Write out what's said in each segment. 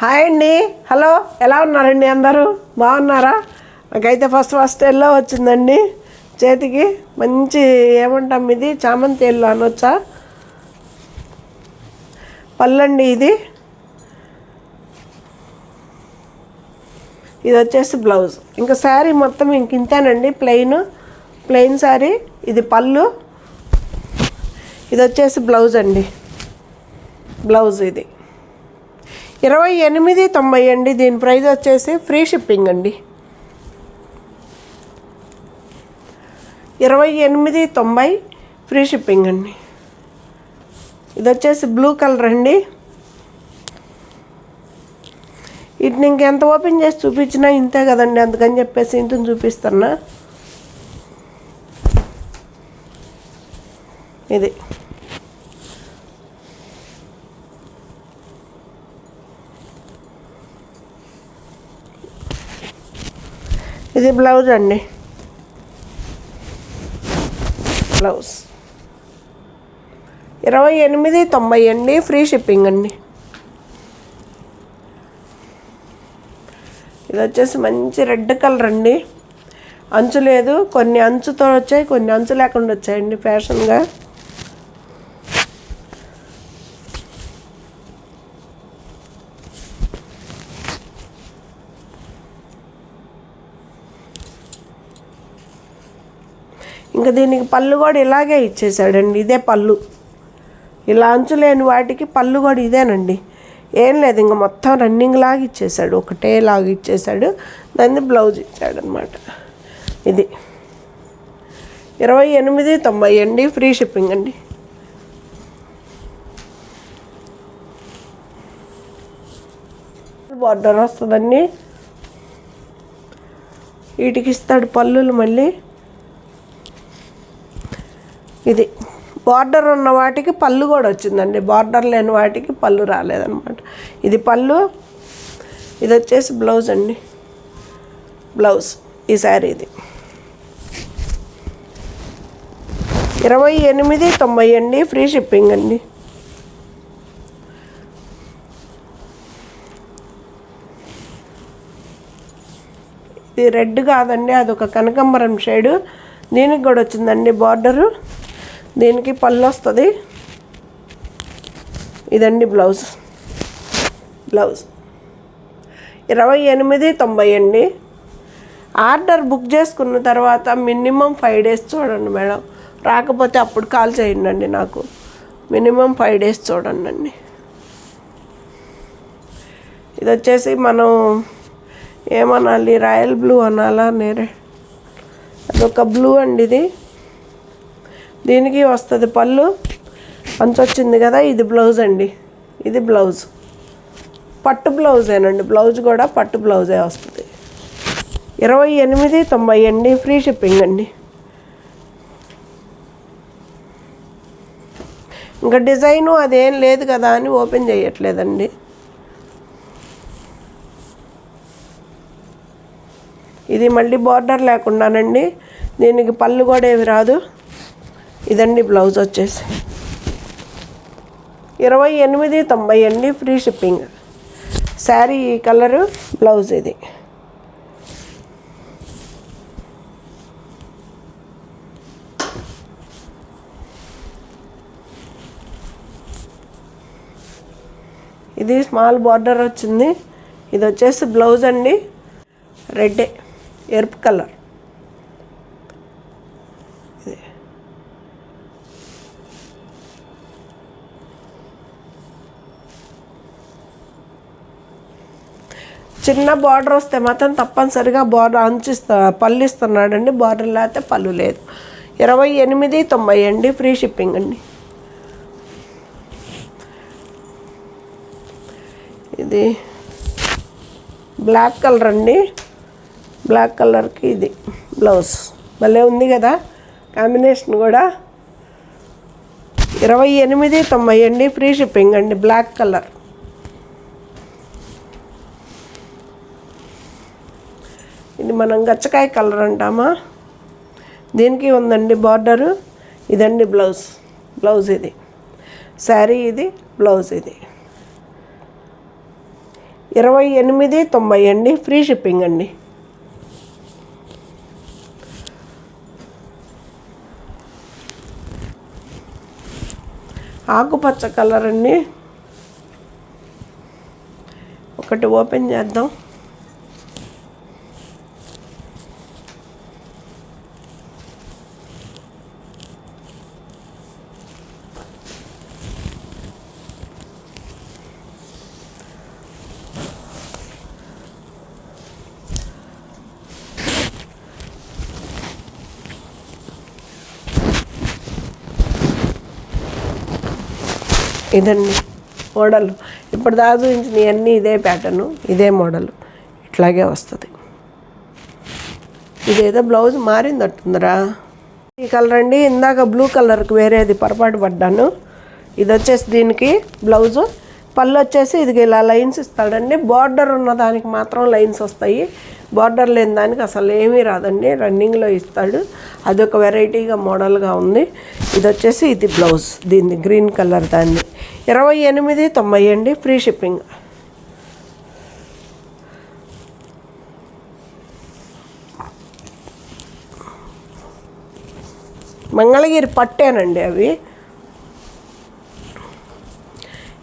Hi అండి, hello, ఎలా ఉన్నారండి? అందరూ బాగున్నారా? నాకైతే ఫస్ట్ ఎల్లో వచ్చిందండి చేతికి. మంచి ఏమంటాం, ఇది చామంతి ఎల్లో అనొచ్చా? పళ్ళండి ఇది వచ్చేసి బ్లౌజ్. ఇంకా శారీ మొత్తం ఇంతేనండి, ప్లెయిన్ శారీ. ఇది పళ్ళు, ఇది వచ్చేసి బ్లౌజ్ అండి. బ్లౌజ్ ఇది 28.90 అండి. దీని ప్రైస్ వచ్చేసి ఫ్రీ షిప్పింగ్ అండి. 28.90 ఫ్రీ షిప్పింగ్ అండి. ఇది వచ్చేసి బ్లూ కలర్ అండి. వీటిని ఇంకెంత ఓపెన్ చేసి చూపించినా ఇంతే కదండి, అందుకని చెప్పేసి ఇంటిని చూపిస్తున్నా. ఇది బ్లౌజ్ అండి. బ్లౌజ్ 28.90 అండి, ఫ్రీ షిప్పింగ్ అండి. ఇది వచ్చేసి మంచి రెడ్ కలర్ అండి. అంచు లేదు, కొన్ని అంచుతో వచ్చాయి, కొన్ని అంచు లేకుండా వచ్చాయండి ఫ్యాషన్గా. ఇంకా దీనికి పళ్ళు కూడా ఇలాగే ఇచ్చేసాడండి. ఇదే పళ్ళు. ఇలా అంచు లేని వాటికి పళ్ళు కూడా ఇదేనండి. ఏం లేదు, ఇంకా మొత్తం రన్నింగ్ లాగా ఇచ్చేసాడు, ఒకటే లాగా ఇచ్చేసాడు. దాన్ని బ్లౌజ్ ఇచ్చాడనమాట. ఇది 28.90 అండి, ఫ్రీ షిప్పింగ్ అండి. బార్డర్ వస్తుందండి. వీటికి ఇస్తాడు పళ్ళులు. మళ్ళీ ఇది బార్డర్ ఉన్న వాటికి పళ్ళు కూడా వచ్చిందండి, బార్డర్ లేని వాటికి పళ్ళు రాలేదన్నమాట. ఇది పళ్ళు, ఇది వచ్చేసి బ్లౌజ్ అండి. బ్లౌజ్ ఈ శారీ ఇది 28.90 అండి, ఫ్రీ షిప్పింగ్ అండి. ఇది రెడ్ కాదండి, అదొక కనకాంబరం షేడు. దీనికి కూడా వచ్చిందండి బార్డరు. దీనికి పళ్ళు వస్తుంది. ఇదండి బ్లౌజ్. 28.90 అండి. ఆర్డర్ బుక్ చేసుకున్న తర్వాత మినిమం 5 days చూడండి మేడం, రాకపోతే అప్పుడు కాల్ చేయండి నాకు. మినిమం 5 days చూడండి. ఇది వచ్చేసి మనం ఏమనాలి, రాయల్ బ్లూ అనాలా, అదొక బ్లూ అండి. ఇది దీనికి వస్తుంది పళ్ళు, అంచు వచ్చింది కదా. ఇది బ్లౌజ్ అండి. ఇది బ్లౌజ్, పట్టు బ్లౌజేనండి. బ్లౌజ్ కూడా పట్టు బ్లౌజే వస్తుంది. 28.90 అండి, ఫ్రీ షిప్పింగ్ అండి. ఇంకా డిజైను అదేం లేదు కదా అని ఓపెన్ చేయట్లేదండి. ఇది మళ్ళీ బార్డర్ లేకుండానండి. దీనికి పళ్ళు కూడా ఏమి రాదు. ఇదండి బ్లౌజ్ వచ్చేసి 28.90 అండి, ఫ్రీ షిప్పింగ్. శారీ ఈ కలరు, బ్లౌజ్ ఇది. ఇది స్మాల్ బార్డర్ వచ్చింది. ఇది వచ్చేసి బ్లౌజ్ అండి. రెడ్ ఎరుపు కలర్. చిన్న బార్డర్ వస్తే మాత్రం తప్పనిసరిగా బార్డర్ పళ్ళు ఇస్తున్నాడండి. బార్డర్ లేకపోతే పళ్ళు లేదు. 28.90 అండి, ఫ్రీ షిప్పింగ్ అండి. ఇది బ్లాక్ కలర్ అండి. బ్లాక్ కలర్కి ఇది బ్లౌజ్. భలే ఉంది కదా కాంబినేషన్ కూడా. 28.90 అండి, ఫ్రీ షిప్పింగ్ అండి. Black colour. ఇది మనం గచ్చకాయ కలర్ అంటామా, దీనికి ఉందండి బార్డరు. ఇదండి బ్లౌజ్ ఇది. శారీ ఇది, బ్లౌజ్ ఇది. 28.90 అండి, ఫ్రీ షిప్పింగ్ అండి. ఆకుపచ్చ కలర్ అండి. ఒకటి ఓపెన్ చేద్దాం. ఇదండి మోడల్. ఇప్పుడు దాకా చూపించినవి అన్నీ ఇదే ప్యాటర్ను, ఇదే మోడల్, ఇట్లాగే వస్తుంది. ఇదేదో బ్లౌజ్ మారిందట్టుందిరా. ఈ కలర్ అండి. ఇందాక బ్లూ కలర్కి వేరేది పొరపాటు పడ్డాను. ఇది వచ్చేసి దీనికి బ్లౌజు. పళ్ళు వచ్చేసి ఇది ఇలా లైన్స్ ఇస్తాడండి. బార్డర్ ఉన్న దానికి మాత్రం లైన్స్ వస్తాయి, బార్డర్ లేని దానికి అసలు ఏమీ రాదండి. రన్నింగ్లో ఇస్తాడు. అదొక వెరైటీగా మోడల్గా ఉంది. ఇది వచ్చేసి ఇది బ్లౌజ్, దీన్ని గ్రీన్ కలర్ దాన్ని. 28.90 అండి, ఫ్రీ షిప్పింగ్. మంగళగిరి పట్టేనండి అవి.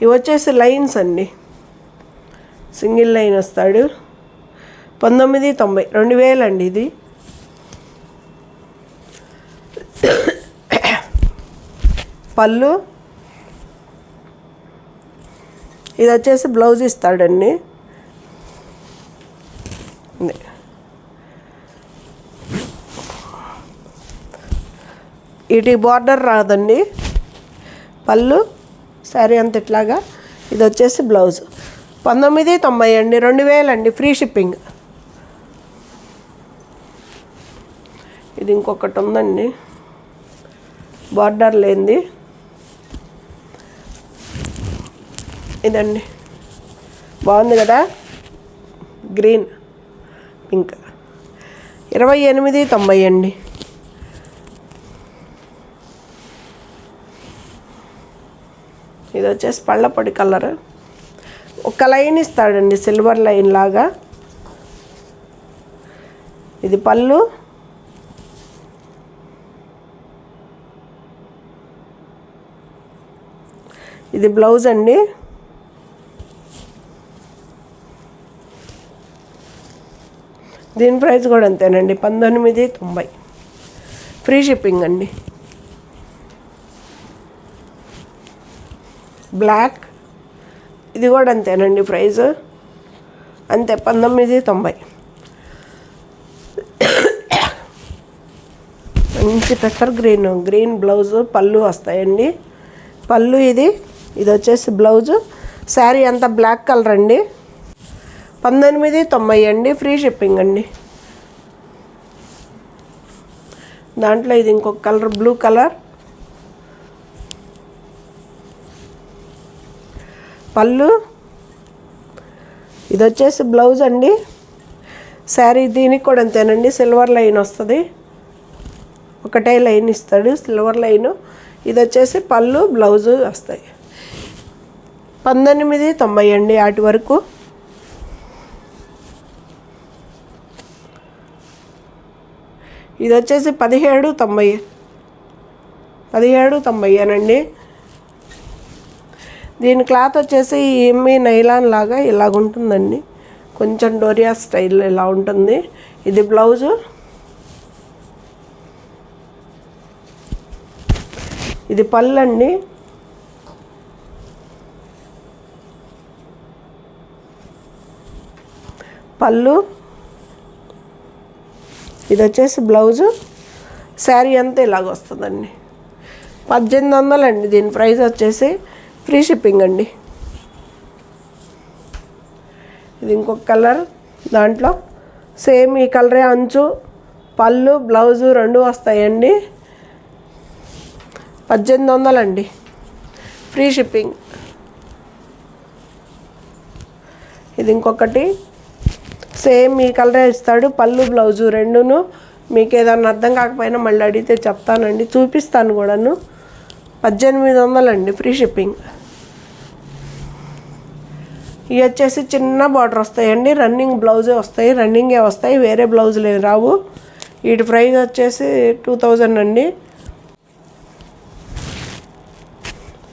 ఇవి వచ్చేసి లైన్స్ అండి, సింగిల్ లైన్ వస్తాడు. 19.90, 2000 అండి ఇది. పళ్ళు. ఇది వచ్చేసి బ్లౌజ్ ఇస్తాడండి. ఇటు బార్డర్ రాదండి. పళ్ళు శారీ అంత ఇట్లాగా. ఇది వచ్చేసి బ్లౌజ్. 19.90 అండి, 2000 అండి, ఫ్రీ షిప్పింగ్. ఇది ఇంకొకటి ఉందండి, బార్డర్ లేనిది. ఇదండి, బాగుంది కదా, గ్రీన్ పింక్. 28.90 అండి. ఇది వచ్చేసి పళ్ళపొడి కలర్. ఒక లైన్ ఇస్తాడండి, సిల్వర్ లైన్ లాగా. ఇది పళ్ళు. ఇది బ్లౌజ్ అండి. దీని ప్రైస్ కూడా అంతేనండి, 19.90, ఫ్రీ షిప్పింగ్ అండి. బ్లాక్. ఇది కూడా అంతేనండి, ప్రైస్ అంతే, 19.90. మంచి పెసర్ గ్రీన్ బ్లౌజు, పళ్ళు వస్తాయండి. పళ్ళు ఇది వచ్చేసి బ్లౌజు. శారీ అంతా బ్లాక్ కలర్ అండి. 19.90 అండి, ఫ్రీ షిప్పింగ్ అండి. దాంట్లో ఇది ఇంకొక కలర్, బ్లూ కలర్. పళ్ళు. ఇది వచ్చేసి బ్లౌజ్ అండి. శారీ దీనికి కూడా అంతేనండి, సిల్వర్ లైన్ వస్తుంది. ఒకటే లైన్ ఇస్తాడు, సిల్వర్ లైను. ఇది వచ్చేసి పళ్ళు, బ్లౌజు వస్తాయి. 19.90 అండి వాటి వరకు. ఇది వచ్చేసి 17.90 అనండి. దీని క్లాత్ వచ్చేసి ఏమీ నైలాన్ లాగా ఇలాగుంటుందండి, కొంచెం డోరియా స్టైల్ ఇలా ఉంటుంది. ఇది బ్లౌజు. ఇది పళ్ళు అండి. పళ్ళు. ఇది వచ్చేసి బ్లౌజు. శారీ అంతా ఇలాగ వస్తుందండి. 1800 అండి దీని ప్రైస్ వచ్చేసి, ఫ్రీ షిప్పింగ్ అండి. ఇది ఇంకొక కలర్. దాంట్లో సేమ్ ఈ కలరే, అంచు, పళ్ళు, బ్లౌజు రెండు వస్తాయండి. 1800 అండి, ఫ్రీ షిప్పింగ్. ఇది ఇంకొకటి సేమ్ ఈ కలరే ఇస్తాడు, పళ్ళు బ్లౌజు రెండును. మీకు ఏదన్నా అర్థం కాకపోయినా మళ్ళీ అడిగితే చెప్తానండి, చూపిస్తాను కూడాను. 1800 అండి, ఫ్రీ షిప్పింగ్. ఇవి వచ్చేసి చిన్న బార్డర్ వస్తాయండి, రన్నింగ్ బ్లౌజే వస్తాయి, రన్నింగే వస్తాయి, వేరే బ్లౌజులు ఏమి రావు. వీటి ప్రైస్ వచ్చేసి 2000 అండి.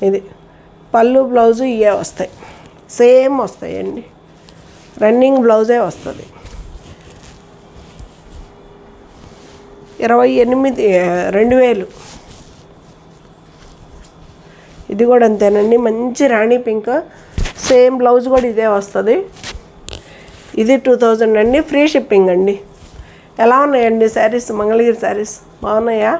ఇది పళ్ళు బ్లౌజు ఇవే వస్తాయి, సేమ్ వస్తాయండి, రన్నింగ్ బ్లౌజే వస్తుంది. 2000. ఇది కూడా అంతేనండి, మంచి రాణి పింక్, సేమ్ బ్లౌజ్ కూడా ఇదే వస్తుంది. ఇది 2000 అండి, ఫ్రీ షిప్పింగ్ అండి. ఎలా ఉన్నాయండి శారీస్? మంగళగిరి శారీస్ బాగున్నాయా?